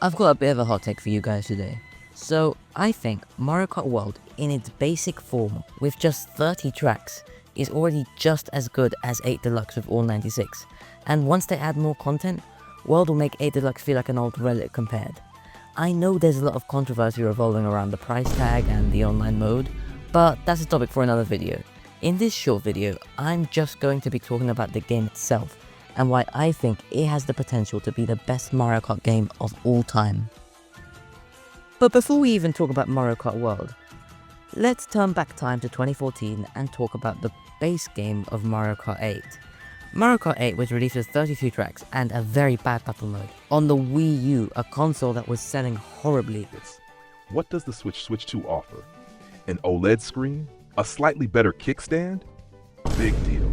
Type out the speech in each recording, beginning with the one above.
I've got a bit of a hot take for you guys today. So, I think Mario Kart World in its basic form with just 30 tracks is already just as good as 8 Deluxe with all 96. And once they add more content, World will make 8 Deluxe feel like an old relic compared. I know there's a lot of controversy revolving around the price tag and the online mode, but that's a topic for another video. In this short video, I'm just going to be talking about the game itself and why I think it has the potential to be the best Mario Kart game of all time. But before we even talk about Mario Kart World, let's turn back time to 2014 and talk about the base game of Mario Kart 8. Mario Kart 8 was released with 32 tracks and a very bad battle mode on the Wii U, a console that was selling horribly. What does the Switch 2 offer? An OLED screen? A slightly better kickstand? Big deal.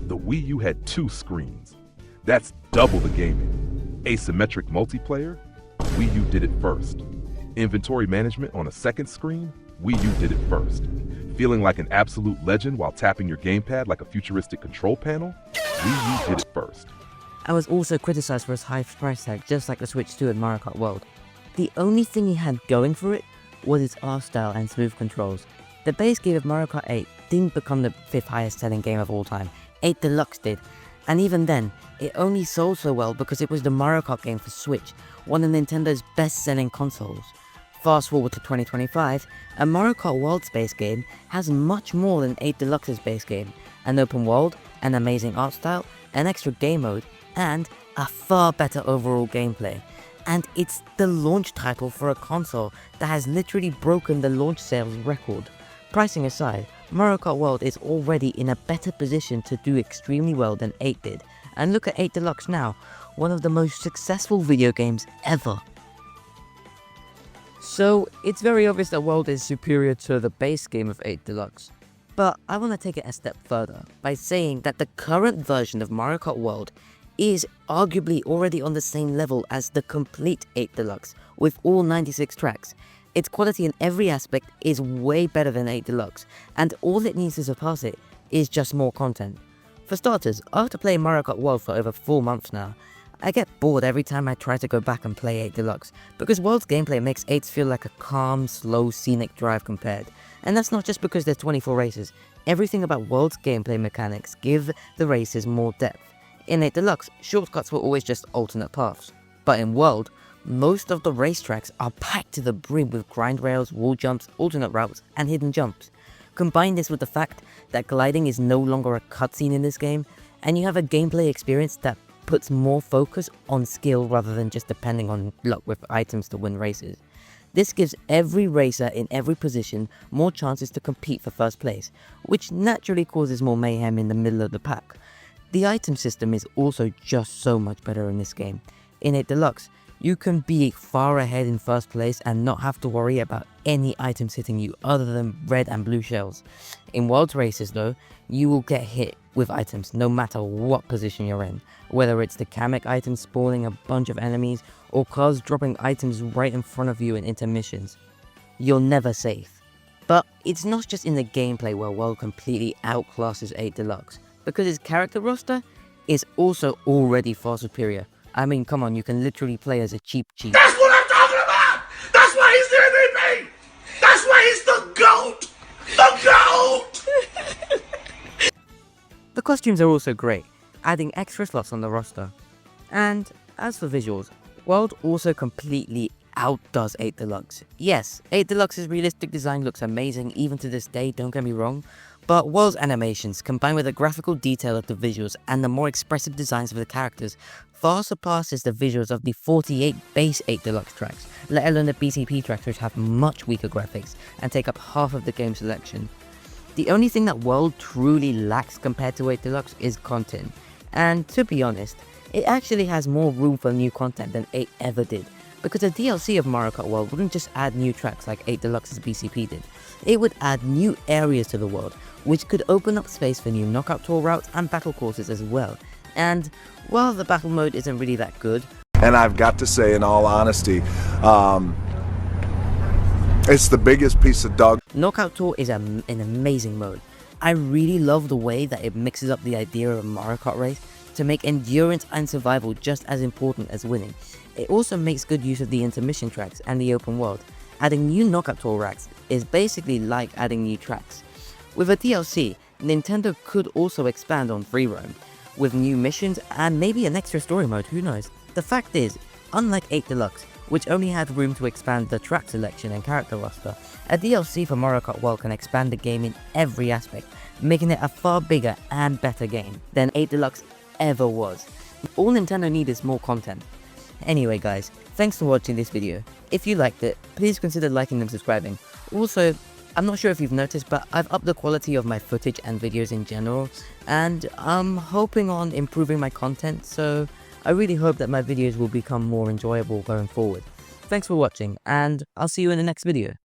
The Wii U had 2 screens. That's double the gaming. Asymmetric multiplayer? Wii U did it first. Inventory management on a second screen? Wii U did it first. Feeling like an absolute legend while tapping your gamepad like a futuristic control panel? Wii U did it first. I was also criticized for its high price tag, just like the Switch 2 and Mario Kart World. The only thing it had going for it was its art style and smooth controls. The base game of Mario Kart 8 didn't become the 5th highest selling game of all time, 8 Deluxe did, and even then, it only sold so well because it was the Mario Kart game for Switch, one of Nintendo's best selling consoles. Fast forward to 2025, a Mario Kart World's base game has much more than 8 Deluxe's base game, an open world, an amazing art style, an extra game mode, and a far better overall gameplay. And it's the launch title for a console that has literally broken the launch sales record. Pricing aside, Mario Kart World is already in a better position to do extremely well than 8 did, and look at 8 Deluxe now, one of the most successful video games ever. So, it's very obvious that World is superior to the base game of 8 Deluxe. But I want to take it a step further by saying that the current version of Mario Kart World is arguably already on the same level as the complete 8 Deluxe, with all 96 tracks. Its quality in every aspect is way better than 8 Deluxe, and all it needs to surpass it is just more content. For starters, after playing Mario Kart World for over 4 months now, I get bored every time I try to go back and play 8 Deluxe, because World's gameplay makes 8's feel like a calm, slow, scenic drive compared. And that's not just because there's 24 races. Everything about World's gameplay mechanics give the races more depth. In 8 Deluxe, shortcuts were always just alternate paths. But in World, most of the racetracks are packed to the brim with grind rails, wall jumps, alternate routes, and hidden jumps. Combine this with the fact that gliding is no longer a cutscene in this game, and you have a gameplay experience that puts more focus on skill rather than just depending on luck with items to win races. This gives every racer in every position more chances to compete for first place, which naturally causes more mayhem in the middle of the pack. The item system is also just so much better in this game. In 8 Deluxe, you can be far ahead in first place and not have to worry about any items hitting you other than red and blue shells. In World's races though, you will get hit with items no matter what position you're in, whether it's the Kamek items spawning a bunch of enemies or cars dropping items right in front of you in intermissions. You're never safe. But it's not just in the gameplay where World completely outclasses 8 Deluxe, because its character roster is also already far superior. I mean, come on, you can literally play as a cheap. That's what I'm talking about! That's why he's the MVP! That's why he's the GOAT! The GOAT! The costumes are also great, adding extra slots on the roster. And as for visuals, World also completely outdoes 8 Deluxe. Yes, 8 Deluxe's realistic design looks amazing even to this day, don't get me wrong, but World's animations, combined with the graphical detail of the visuals and the more expressive designs of the characters, far surpasses the visuals of the 48 base 8 Deluxe tracks, let alone the BCP tracks, which have much weaker graphics and take up half of the game selection. The only thing that World truly lacks compared to 8 Deluxe is content, and to be honest, it actually has more room for new content than 8 ever did, because the DLC of Mario Kart World wouldn't just add new tracks like 8 Deluxe's BCP did, it would add new areas to the world, which could open up space for new knockout tour routes and battle courses as well. And while the battle mode isn't really that good, and I've got to say in all honesty, it's the biggest piece of dog. Knockout Tour is an amazing mode. I really love the way that it mixes up the idea of a Mario Kart race to make endurance and survival just as important as winning. It also makes good use of the intermission tracks and the open world. Adding new knockout tour racks is basically like adding new tracks. With a DLC, Nintendo could also expand on free roam, with new missions and maybe an extra story mode, who knows. The fact is, unlike 8 Deluxe, which only had room to expand the track selection and character roster, a DLC for Mario Kart World can expand the game in every aspect, making it a far bigger and better game than 8 Deluxe ever was. All Nintendo need is more content. Anyway guys, thanks for watching this video. If you liked it, please consider liking and subscribing. Also, I'm not sure if you've noticed, but I've upped the quality of my footage and videos in general, and I'm hoping on improving my content, so I really hope that my videos will become more enjoyable going forward. Thanks for watching, and I'll see you in the next video.